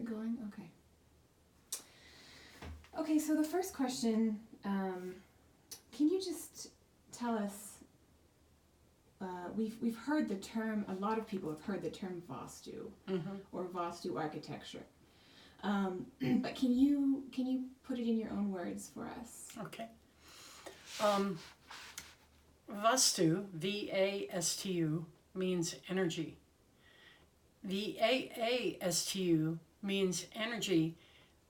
going? Okay. Okay, so the first question, can you just tell us, we've heard the term, a lot of people have heard the term Vaastu, or Vaastu architecture. But can you put it in your own words for us? Okay. Vaastu, V-A-S-T-U, means energy. V-A-A-S-T-U means energy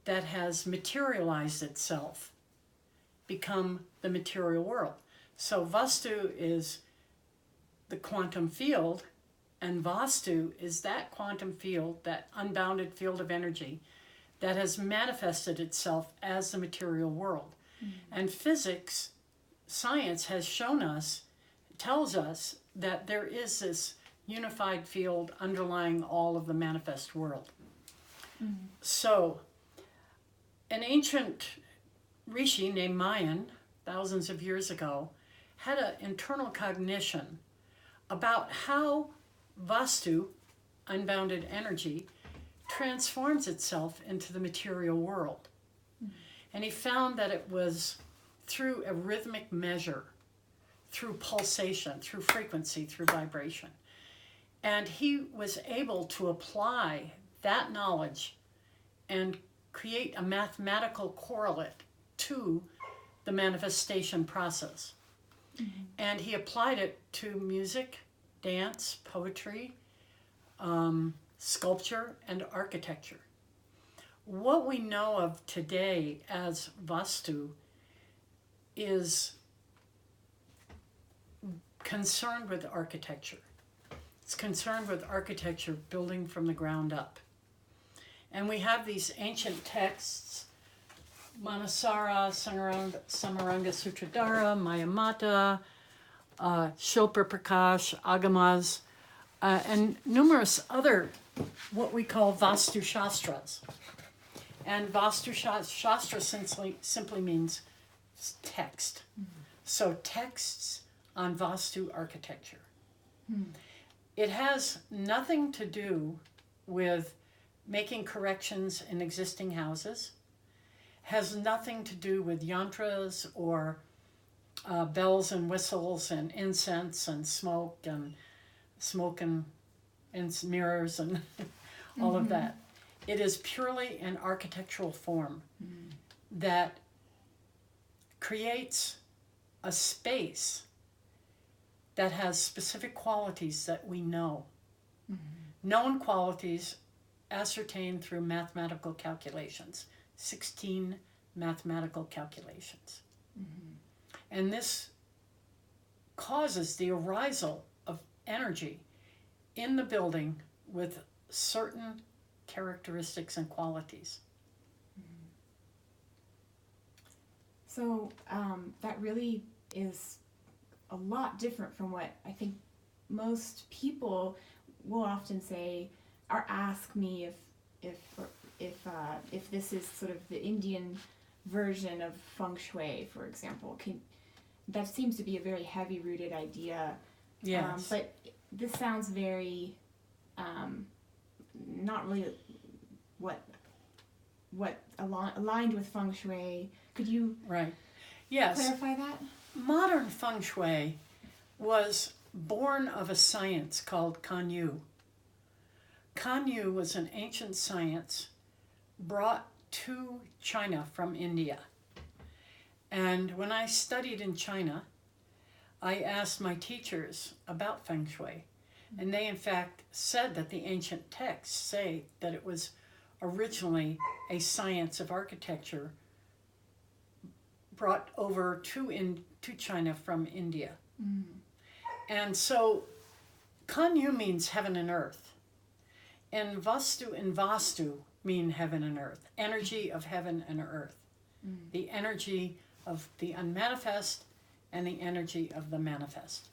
that has materialized itself, become the material world. So Vaastu is the quantum field, and Vaastu is that quantum field, that unbounded field of energy that has manifested itself as the material world. And physics, science has shown us, tells us that there is this unified field underlying all of the manifest world. So an ancient rishi named Mayan, thousands of years ago, had an internal cognition about how Vaastu, unbounded energy, transforms itself into the material world. And he found that it was through a rhythmic measure, through pulsation, through frequency, through vibration. And he was able to apply that knowledge and create a mathematical correlate to the manifestation process. And he applied it to music, dance, poetry, sculpture, and architecture. What we know of today as Vaastu is concerned with architecture. It's concerned with architecture, building from the ground up. And we have these ancient texts, Manasara, Samaranga Sutradhara, Mayamata, Shilpa Prakash, Agamas, and numerous other what we call Vaastu Shastras. And Vaastu Shastra simply means text. So texts on Vaastu architecture. It has nothing to do with making corrections in existing houses, has nothing to do with yantras or bells and whistles and incense and smoke and mirrors and all of that. It is purely an architectural form that creates a space that has specific qualities that we know. Known qualities ascertained through mathematical calculations, 16 mathematical calculations. And this causes the arisal of energy in the building with certain characteristics and qualities. So that really is a lot different from what I think most people will often say or ask me if this is sort of the Indian version of feng shui, for example. That seems to be a very heavy-rooted idea. Yes. But this sounds very not really what aligned with feng shui. Could you clarify that? Modern feng shui was born of a science called Kanyu. Kanyu was an ancient science brought to China from India. And when I studied in China, I asked my teachers about feng shui. And they, in fact, said that the ancient texts say that it was originally a science of architecture brought over to China from India. And so Kanyu means heaven and earth. And Vaastu mean heaven and earth, energy of heaven and earth. The energy of the unmanifest and the energy of the manifest.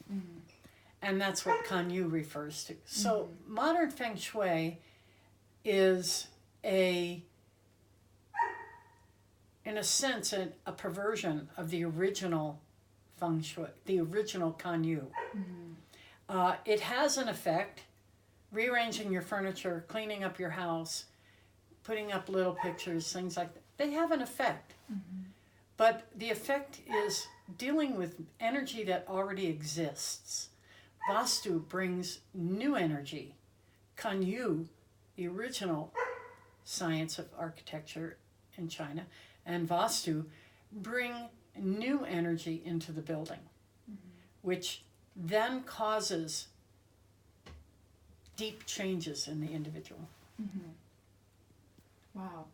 And that's what Kanyu refers to. So modern feng shui is in a sense, a perversion of the original feng shui, the original Kanyu. It has an effect, rearranging your furniture, cleaning up your house, putting up little pictures, things like that, they have an effect. But the effect is dealing with energy that already exists. Vaastu brings new energy. Kanyu, the original science of architecture in China, and Vaastu bring new energy into the building, which then causes deep changes in the individual. Wow.